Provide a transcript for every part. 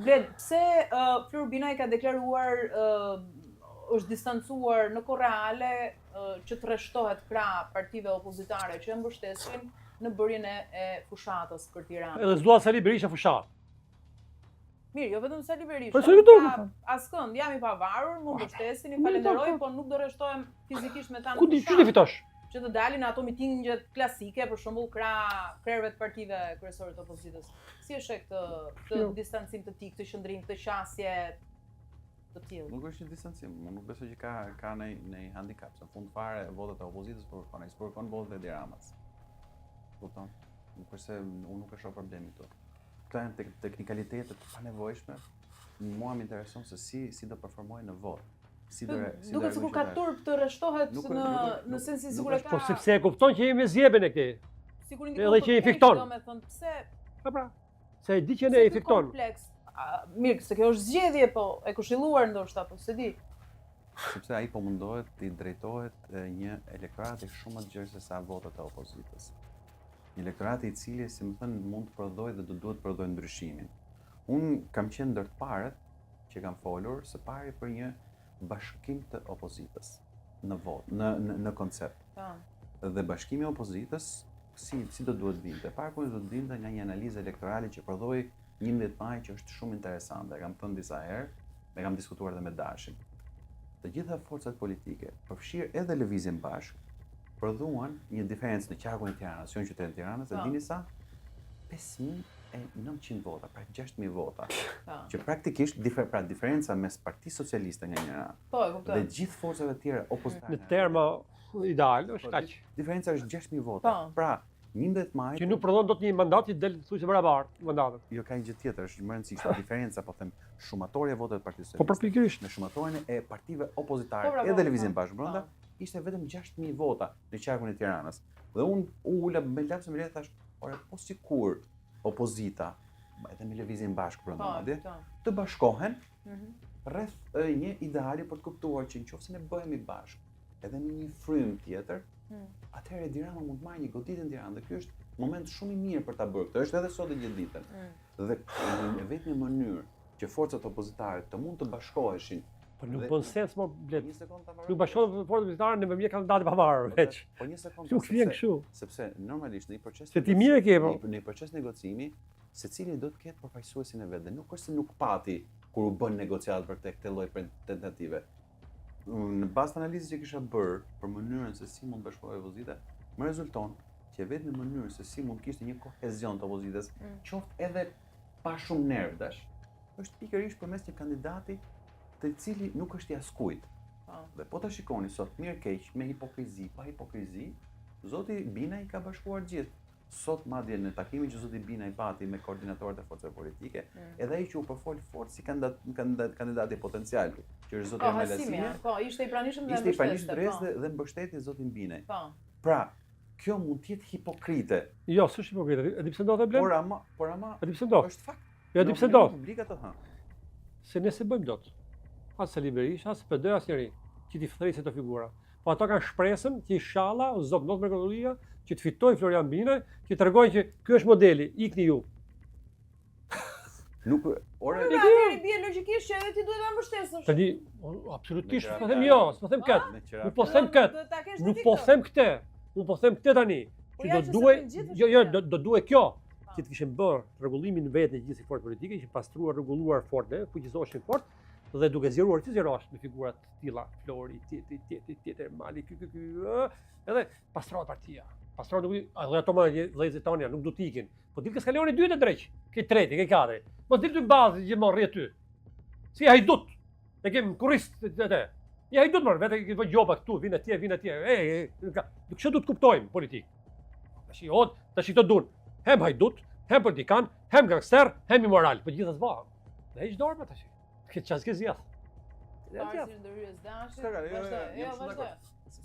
Bled, pse Flor Binaj ka deklaruar është distancuar në kohë reale që të rreshtohet krah partive opozitare që e mbështesin në bërjen e fushatës për Tiranë. Edhe s'dua Sali Berisha fushat. Mirë, jo vetëm Sali Berisha. Po s'e kuptoj. Askënd, jam i pavarur, më mbështesin, i falenderoj, po nuk do rreshtohem fizikisht me ta në Ku ti fushatë. fitosh? Që të dalin ato mitingjet klasike, për shembull krerëve të partive kryesore të opozitës. Si e sheh këtë distancim të tij, këtë qëndrim, këtë qasje të tillë? Nuk është një distancim, unë nuk besoj që ka në handicap, se në fund fare votat e opozitës përkon votat e Edi Ramës. Kupton? Nuk është se unë nuk e shoh problemin këtu. Këto janë teknikalitetet të panevojshme. Mua më intereson se si do performojnë në votë. Duket sikur ka turp të rreshtohet në sensin sikur e ka. Po sepse e kupton që jemi me zjebën e këtij. Sigurisht edhe që i fikton. Domethënë pse? Pra. Se e di që ne i fikton. Mirë, se kjo është zgjedhje, po e këshilluar ndoshta, po se di. Sepse ai po mundohet të drejtohet një elektorati shumë më të gjerë se sa votat e opozitës. Një elektorati i cili, si më thënë, mund të prodhojë dhe duhet të prodhojë ndryshimin. Unë kam qenë ndër të parët që kam folur së pari për një bashkim të opozitës në votë, në koncept. Dhe bashkimi i opozitës si do duhet vinte? Para do të vinte nga një analizë elektorale që prodhoi 11 maj që është shumë interesante. Kam thënë disa herë, ne kam diskutuar edhe me Dashin. Të gjitha forcat politike, përfshirë edhe lëvizjen bashkë, prodhuan një diferencë në qarkun e Tiranës, jo në qytetin e Tiranës, e dini sa? 5.900 vota, pra 6.000 vota. Që praktikisht diferenca mes Partisë Socialiste nga njëra dhe gjithë forcave të tjera opozitare. Në terma ideal është kaq. Diferenca është 6.000 vota. Pra, 11 maj që nuk prodhon dot një mandat që del thjesht barabartë mandatet. Jo, ka një gjë tjetër, është më e rëndësishme. Diferenca, po them, shumatorja e votave të Partisë Socialiste. Po përpikërisht. Në shumatorjen e partive opozitare edhe lëvizjen bashkë brenda, ishte vetëm 6.000 vota në qarkun e Tiranës. Dhe unë ula me lapsë me thash, ore, po sikur opozita, edhe me lëvizjen bashkë brenda madje, të bashkohen rreth një ideali për të kuptuar që nëse ne bëhemi bashkë edhe në një frym tjetër, atëherë Edi Rama mund të marrë një goditje në Tiranë dhe ky është moment shumë i mirë për ta bërë këtë. Është edhe sot e gjithë ditën. Dhe në vetëm mënyrë që forcat opozitare të mund të bashkoheshin. Po nuk bën sens më blet. Nuk bashkohen forcat opozitare në përmjet kandidatit pavarur veç. Po një sekondë. Nuk vjen kështu. Sepse normalisht në një proces se ti mirë ke po. Në një proces negocimi, secili do të ketë përfaqësuesin e vet dhe nuk është se nuk pati kur u bën negociatë për këtë lloj tentative. Në bazë të analizës që kisha bërë për mënyrën se si mund të bashkohej opozita, më rezulton që vetëm në mënyrë se si mund kishte një kohezion të opozitës, qoftë edhe pa shumë nerv dash, është pikërisht përmes një kandidati të cili nuk është i askujt. Dhe po ta shikoni sot mirë keq me hipokrizi, pa hipokrizi, zoti Binaj ka bashkuar gjithë. Sot madje në takimin që zoti Binaj pati me koordinatorët e forcave politike, edhe ai që u përfol fort si kandidati potencial, që është zoti Ermel Hasimi. Po, ishte i pranishëm dhe mbështeste dhe mbështeti zotin Binaj. Pra, kjo mund të jetë hipokrite. Jo, s'është hipokrite. E di pse ndodhet blen? Por ama e di pse ndodh? Është fakt. Jo, e di pse ndodh. Publika të se ne se bëjmë dot. As Sali Berisha, as PD, as njëri që ti thresë të figura. Po ato kanë shpresën që inshallah zot not me kontrollia që të fitojë Florian Binaj, që tregojnë që ky është modeli, ikni ju. Nuk, ora i bie logjikisht që edhe ti duhet ta mbështesësh. Tani, absolutisht, s'po them jo, s'po them kët. Nuk po them kët. Nuk po them këtë. Unë po them këtë tani. Që do duhet, do duhet kjo që të kishin bërë rregullimin vetë në gjithë forcat politike, që pastruar, rregulluar fort, fuqizoheshin fort dhe duke zgjeruar ti zgjerosh me figura të tilla, Flori, tjetër, Mali, edhe pastrohet partia. Pastrohet nuk edhe ato vëllezërit tonë nuk do të ikin. Po ditë që skaloni 2 të drejt, ke 3, ke 4. Mos ditë dy bazë që morri aty. Si hajdut. Ne kemi kurrist atë. Ja hajdut mor, vetë që gjoba këtu, vin atje. Nuk çdo të kuptojmë politik. Tash këto duan. Hem hajdut, hem politikan, hem gangster, hem imoral, po gjithas vahem. Ne hiç dorë tash. Këtë çast ke zgjat. Vazhdo.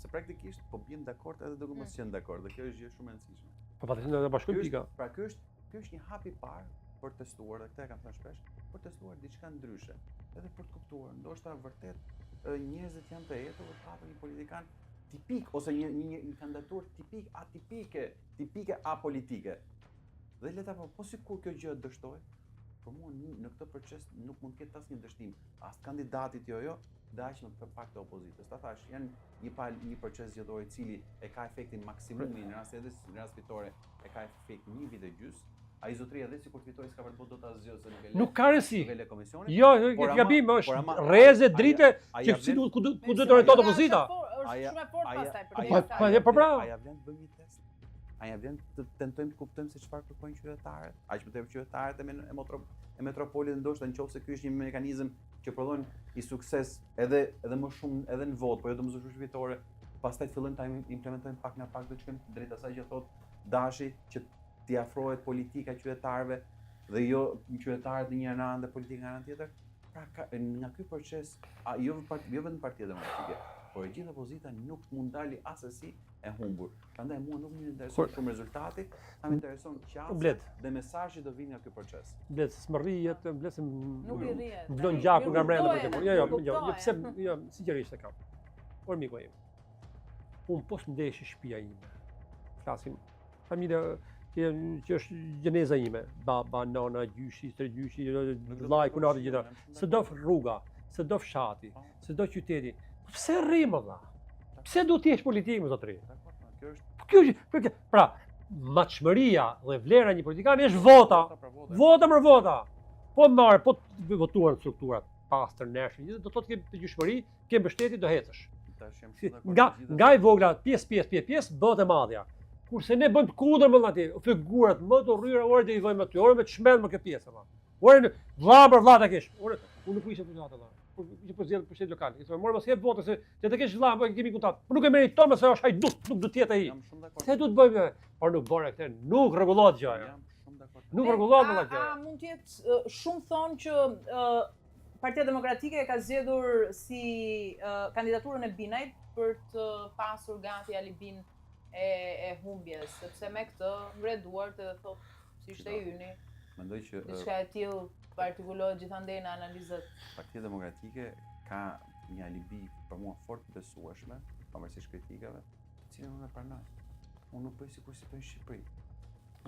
Se praktikisht po bien dakord edhe duke mos qenë dakord, dhe kjo është gjë shumë e rëndësishme. Po patjetër edhe bashkojmë pika. Pra ky është një hap i parë për testuar, dhe këtë e kam thënë shpesh, për testuar diçka ndryshe, edhe për të kuptuar, ndoshta vërtet njerëzit janë të hetur të hapin një politikan tipik ose një kandidaturë tipik atipike, tipike apolitike. Dhe le ta po sikur kjo gjë dështoj, për mua në këtë proces nuk mund të ketë asnjë dështim, as kandidatit jo, dashmë për pak të opozitës. Ta thash, janë një proces zgjedhor I cili e ka efektin maksimumi në rast fitore, e ka efekt 1 vit e gjys. Ai zotëria edhe sikur fitoi s'ka për të bërë dot asgjë se nuk ka rëndësi. Jo, gabim është rrezë drite që si ku do të orientohet opozita. Është shumë e fortë pastaj për Po pra. A ja vlen të bëjmë një test? A ja vlen të tentojmë të kuptojmë se çfarë kërkojnë qytetarët? Aq më tepër qytetarët e metropolit ndoshta nëse ky është një mekanizëm që prodhon I sukses edhe më shumë edhe në votë, po jo domosdoshmë fitore, pastaj fillojmë ta implementojmë pak nga pak do të shkojmë drejt asaj që thot Dashi që t'i afrohet politika qytetarëve dhe jo qytetarët në një anë dhe politika në anën tjetër. Pra nga ky proces, jo vetëm Partia Demokratike, por e gjithë opozita nuk mund dali asesi e humbur. Prandaj mua nuk më intereson shumë rezultati, më intereson qasja dhe mesazhi do vinë nga ky proces. Blet, s'më rrihet, blet se nuk I rrihet. Vlon gjakun nga brenda për këtë. Jo, pse sinqerisht e kam. Por miku im. Unë pos ndesh shtëpia ime. Flasim familja që është gjeneza ime, baba, nana, gjyshi, tre gjyshi, vllai, kunati gjitha. S'do rruga, s'do fshati, s'do qyteti. Pse rrim valla? Pse duhet të jesh politik më zotëri? Kjo është pra, matshmëria dhe vlera e një politikani është vota. Vota për vota. Po marr, po votuar strukturat pastër neshë, do të thotë ke gjyshmëri, ke mbështetje do hecësh. Nga I vogla pjesë bëhet e madhja. Kurse ne bëjmë kundër më aty, figurat më të rryra orë do I vëmë aty, orë me të shmend më këtë pjesë valla. Orë vlla për vlla ta kesh. Orë unë nuk isha deputat valla. Që po zgjedh përshtet lokal. I thonë, "Mor mos jep votën se të kesh vlla, po kemi kontakt." Po nuk e meriton më se është hajdut, nuk do të jetë ai. Se duhet bëjmë, por nuk bëre këtë, nuk rregullohet gjëja. Jam shumë dakord. Nuk rregullohet valla gjëja. A mund të jetë shumë thonë që Partia Demokratike ka zgjedhur si kandidaturën e Binajt për të pasur gati alibin e humbjes, sepse me këtë ngre duart edhe thotë si ishte yni. Mendoj që diçka e tillë partikulohet gjithandej në analizat. Partia Demokratike ka një alibi për mua fort besueshme, pavarësisht kritikave, të cilën unë e pranoj. Unë nuk bëj sikur si bëjnë në Shqipëri.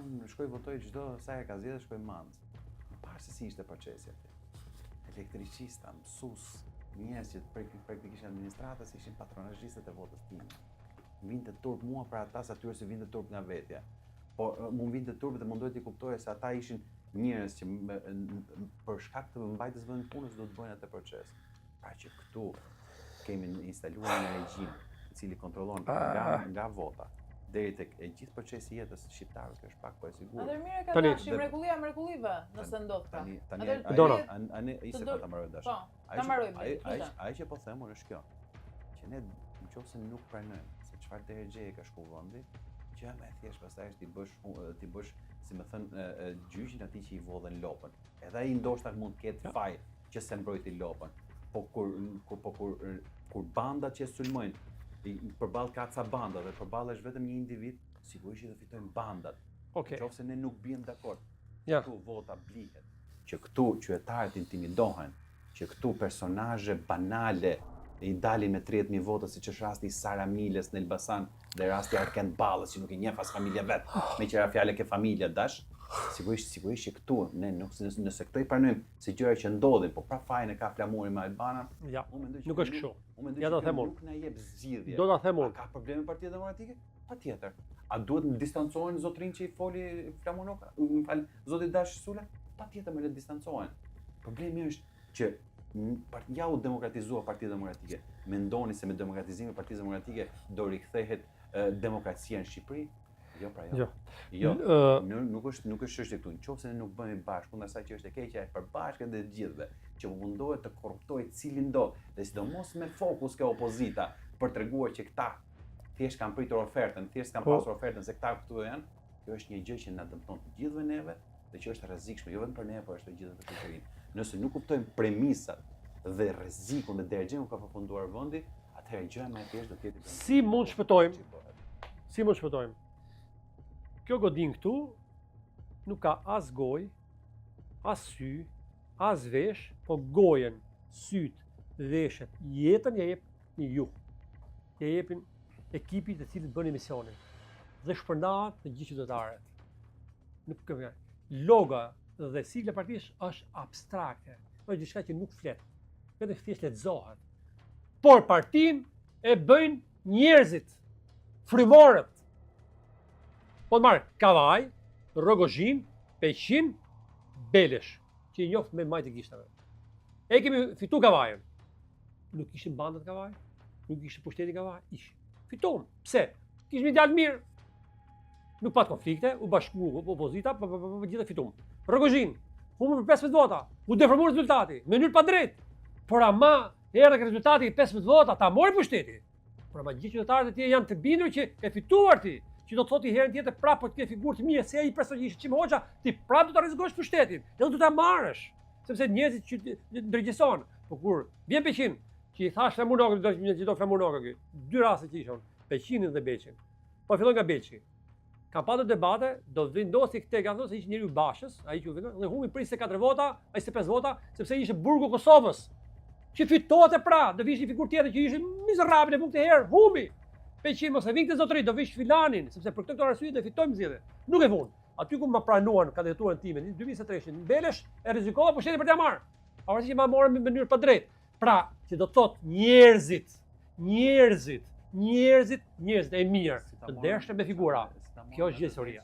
Unë shkoj votoj çdo sa e ka zgjedhur, shkoj mand. Parë se si ishte procesi aty. Elektricista, mësues, njerëz që praktikisht administratës ishin patronazhistët e votës time. Vinte turp mua për ata sa atyre se vinte turp nga vetja. Po mu vinte turp dhe mundohet t'i kuptoje se ata ishin njerëz që për shkak të mbajtjes vendit punës do të bëjnë atë proces. Pra që këtu kemi instaluar një regjim I cili kontrollon nga vota deri tek e gjithë procesi I jetës shqiptarëve, kjo është pak po e sigurt. Atëherë mirë ka dashur mrekullive nëse ndodh ka. Tani ishte ta mbaroj dash. Po, ta mbaroj. Ai që po them unë është kjo. Që ne nëse nuk pranojmë se çfarë drejtë ka shku vendi, që më thjesht pastaj është ti bësh, si më thën, gjyqin atij që I vodhen lopën. Edhe ai ndoshta mund të ketë faj që se mbrojti lopën. Po kur bandat që sulmojnë përballë ka ca banda dhe përballë është vetëm një individ, sigurisht do fitojnë bandat. Nëse ne nuk bien dakord. Këtu vota blihet. Që këtu qytetarët intimidohen, që këtu personazhe banale I dalin me 30.000 vota siç është rasti I Sara Miles në Elbasan dhe rasti Arkend Ballës që nuk I njeh as familja vet. Me qira fjalë ke familja dash. Sigurisht që këtu ne nëse këto I pranojmë si gjëra që ndodhin, po pra fajin e ka flamuri me Albanan. Ja, nuk është kështu. Ja do të them unë. Nuk na jep zgjidhje. Do ta them unë. Ka probleme Partia Demokratike? Patjetër. A duhet të distancohen zotrin që I foli Flamunoka? Më fal, zoti Dash Sula? Patjetër më le të distancohen. Problemi është që ja u demokratizua Partia Demokratike. Mendoni se me demokratizimin e Partisë Demokratike do rikthehet demokracia në Shqipëri? Jo, pra jo. Nuk është çështje këtu. Nëse ne nuk bëhemi bashkë kundër asaj që është e keqja e përbashkët dhe të gjithëve, që mundohet të korruptojë cilin do, dhe sidomos me fokus ke opozita për treguar që këta thjesht kanë pritur ofertën, thjesht kanë pasur ofertën se këta këtu janë, kjo është një gjë që na dëmton të gjithëve neve dhe që është rrezikshme, jo vetëm për ne, por është për gjithë të shoqërinë. Nëse nuk kuptojmë premisat dhe rrezikun dhe dergjen ka përfunduar vendi, atëherë gjëja më e thjeshtë do të jetë. Si mund shpëtojmë? Kjo godin këtu nuk ka as gojë, as sy, as vesh, po gojen, syt, veshët, jetën ja jep një ju. Ja jepin ekipit të cilët bën emisionin dhe shpërndahet në gjithë qytetarët. Nuk ka loga Dhe sigla e partisë është abstrakte, është diçka që nuk flet, vetëm thjesht lexohet. Por partinë e bëjnë njerëzit, frymorët. Po të marrë Kavaj, Rogozhin, Peqin, Belesh, që i njoftë me majtë e gishtave. E kemi fitu Kavajën. Nuk ishin bandat Kavaj, nuk ishte pushteti Kavaj, ishin. Fituam. Pse? Kishim një djalë mirë. Nuk pat konflikte, u bashku opozita, gjithë fitum. Rogozhin, humbur për 15 vota, u deformua rezultati, në mënyrë pa drejtë. Por ama erdhi rezultati 15 vota, ta mori pushteti. Por ama gjithë qytetarët e tjerë janë të bindur që e fituar ti, që do të thotë herën tjetër prapë të ketë figurë të mirë se ai personazhi Çim Hoxha, ti prapë do ta rrezigosh pushtetin, edhe do ta marrësh, sepse njerëzit që ndërgjegjëson. Po kur vjen Peqin, që i thash Flamurnoku, do Flamurnoku këy, dy raste që ishon, Peqinin dhe Beqin. Po fillon nga Beqi. Ka patur debate, do vendosi këtë ka thënë se ishte njeriu i Bashës, ai që vendon, dhe humbi për 24 vota, 25 vota, sepse ishte burgu i Kosovës. Që fitohet pra, do vish një figurë tjetër që ishte mizerabël e këtë herë, humbi. Peqin mos e vinte zotëri, do vish Filanin, sepse për këtë arsye do fitojmë zgjedhje. Nuk e vun. Aty ku më pranuan kandidaturën time në 2023, Belesh e rrezikova pushtetin për t'ia marrë. Pavarësisht që ma morën në mënyrë pa drejtë. Pra, që do të thotë njerëzit e mirë, të ndershëm me figura. Kjo është gjithësoria.